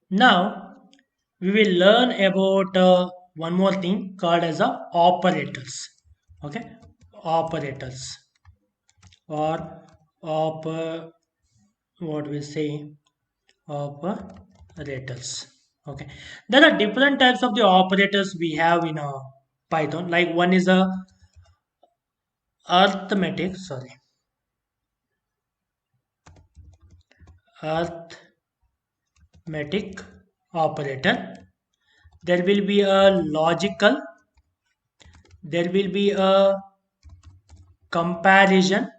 Now we will learn about one more thing called as operators. Okay, operators or op what we say operators. Okay, there are different types of the operators we have in Python. Like one is a arithmetic. Sorry, arithmetic operator. There will be a logical. There will be a comparison.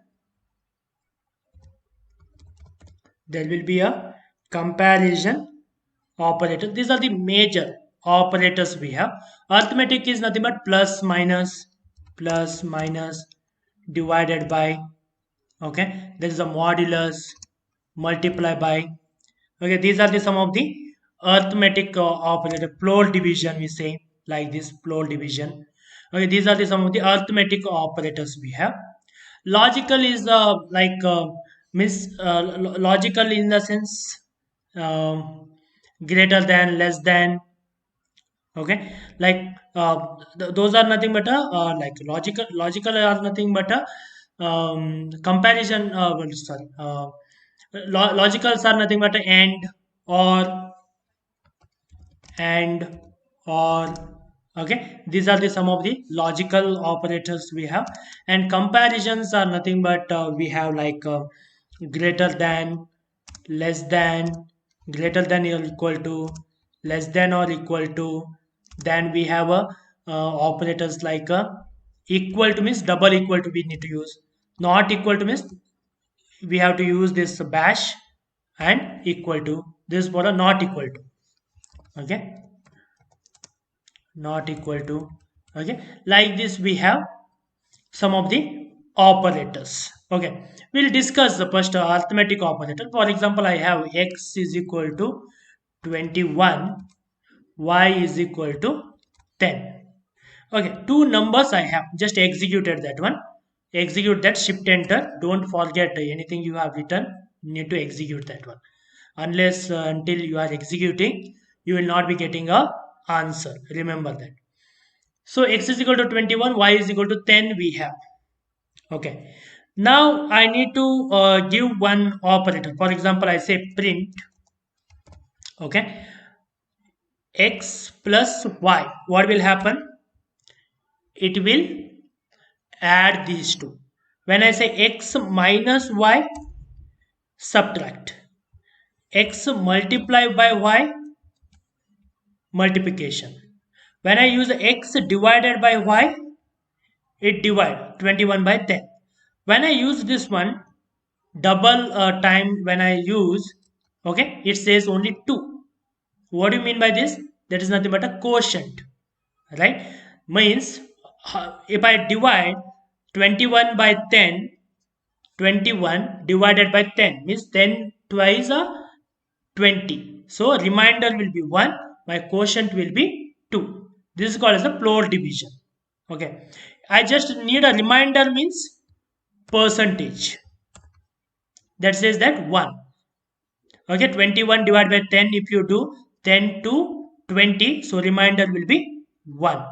There will be a comparison operator. These are the major operators we have. Arithmetic is nothing but plus minus, divided by. Okay, there is a modulus, multiply by. Okay, these are the some of the arithmetic operator. Plural division we say like this, plural division. Okay, these are the some of the arithmetic operators we have. Logical is logical in the sense greater than, less than. Okay, like those are nothing but a like logical are nothing but a comparison. Sorry, logicals are nothing but a or and or. Okay, these are the some of the logical operators we have, and comparisons are nothing but we have like greater than, less than, greater than or equal to, less than or equal to. Then we have a operators like equal to means double equal to we need to use. Not equal to means we have to use this bash, and equal to this for a not equal to. Okay, not equal to. Okay, like this we have some of the operators. Okay, we'll discuss the first arithmetic operator. For example, I have x is equal to 21, y is equal to 10. Okay, two numbers I have just executed that one. Execute that, shift enter. Don't forget anything you have written. You need to execute that one. Unless until you are executing, you will not be getting a answer. Remember that. So x is equal to 21, y is equal to 10 we have. Okay. Now I need to give one operator. For example, I say print. Okay. X plus y. What will happen? It will add these two. When I say x minus y, subtract. X multiply by y, multiplication. When I use x divided by y, it divide 21 by 10. When I use this one, double time when I use, okay, it says only 2. What do you mean by this? That is nothing but a quotient, right? Means if I divide 21 by 10, 21 divided by 10 means 10 twice a 20. So remainder will be 1, my quotient will be 2. This is called as a plural division. Okay, I just need a reminder means percentage that says that 1. Okay, 21 divided by 10, if you do 10 to 20, so remainder will be 1.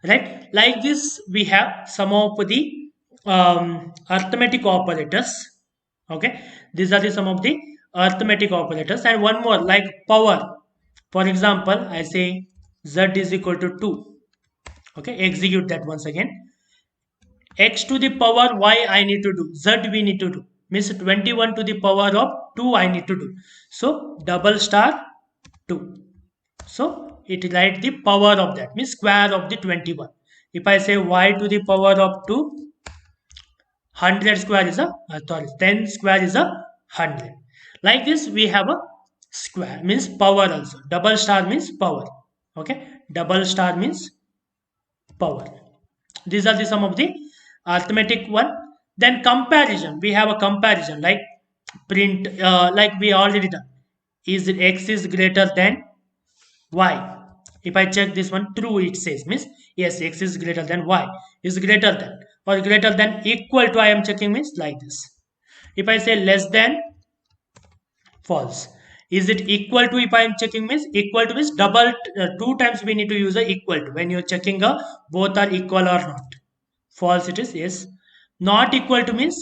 Right, like this we have some of the arithmetic operators. Okay, these are the some of the arithmetic operators. And one more like power. For example, I say z is equal to 2. Okay, execute that once again. X to the power y I need to do, z we need to do, means 21 to the power of 2 I need to do. So double star 2. So it write the power of that, means square of the 21. If I say y to the power of 2, 100 square is a sorry, 10 square is a 100. Like this we have a square means power also. Double star means power. Okay, double star means power. These are the some of the arithmetic one. Then comparison, we have a comparison like print, like we already done. Is x is greater than y? If I check this one, true it says, means yes, x is greater than y, is greater than or greater than equal to, I am checking means like this. If I say less than, false. Is it equal to? If I am checking means equal to means double, two times we need to use a equal to when you're checking a both are equal or not. False it is, yes. Not equal to means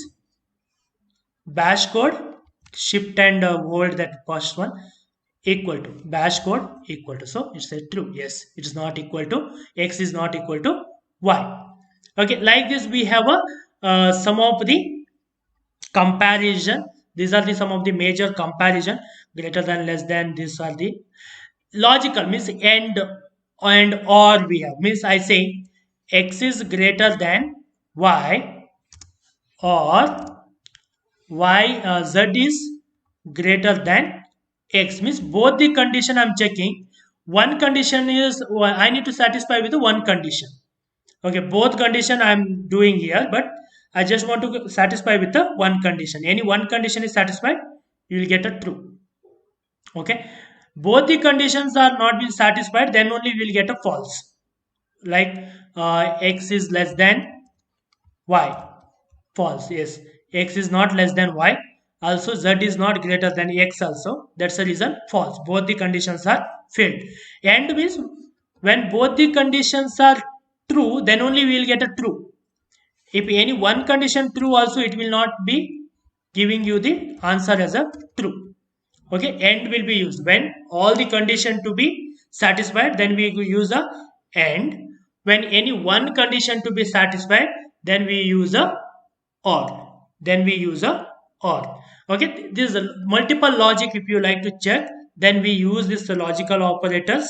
bash code, shift and hold that first one, equal to bash code equal to, so it's a true, yes, it is not equal to, x is not equal to y. Okay, like this we have a some of the comparison. These are the some of the major comparison, greater than, less than. These are the logical means and or we have means I say x is greater than y, or z is greater than x means both the condition I'm checking. One condition is I need to satisfy with the one condition. Okay, both condition I'm doing here, but I just want to satisfy with the one condition. Any one condition is satisfied, you will get a true. Okay, both the conditions are not being satisfied, then only we will get a false. Like x is less than y, false, yes. X is not less than y, also z is not greater than x also, that's the reason false. Both the conditions are failed. And means when both the conditions are true, then only we will get a true. If any one condition true also, it will not be giving you the answer as a true. Okay, and will be used when all the condition to be satisfied, then we use a and. When any one condition to be satisfied, then we use a or, then we use a or. Okay, this is a multiple logic. If you like to check, then we use this logical operators.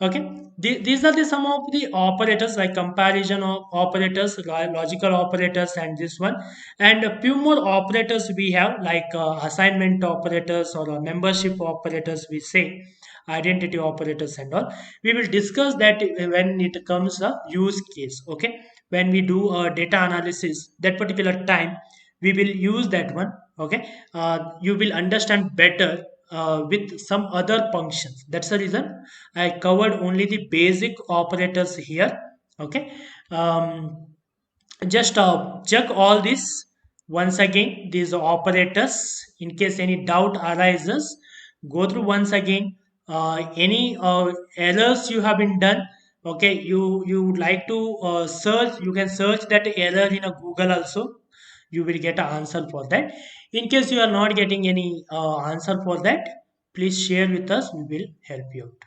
Okay, these are the some of the operators, like comparison of operators, logical operators, and this one. And a few more operators we have, like assignment operators or membership operators, we say identity operators and all. We will discuss that when it comes a use case. Okay, when we do a data analysis, that particular time we will use that one. Okay, you will understand better with some other functions. That's the reason I covered only the basic operators here. Okay, just check all this once again, these operators. In case any doubt arises, go through once again. Any errors you have been done, okay, you would like to search, you can search that error in a Google also, you will get an answer for that. In case you are not getting any answer for that, please share with us, we will help you out.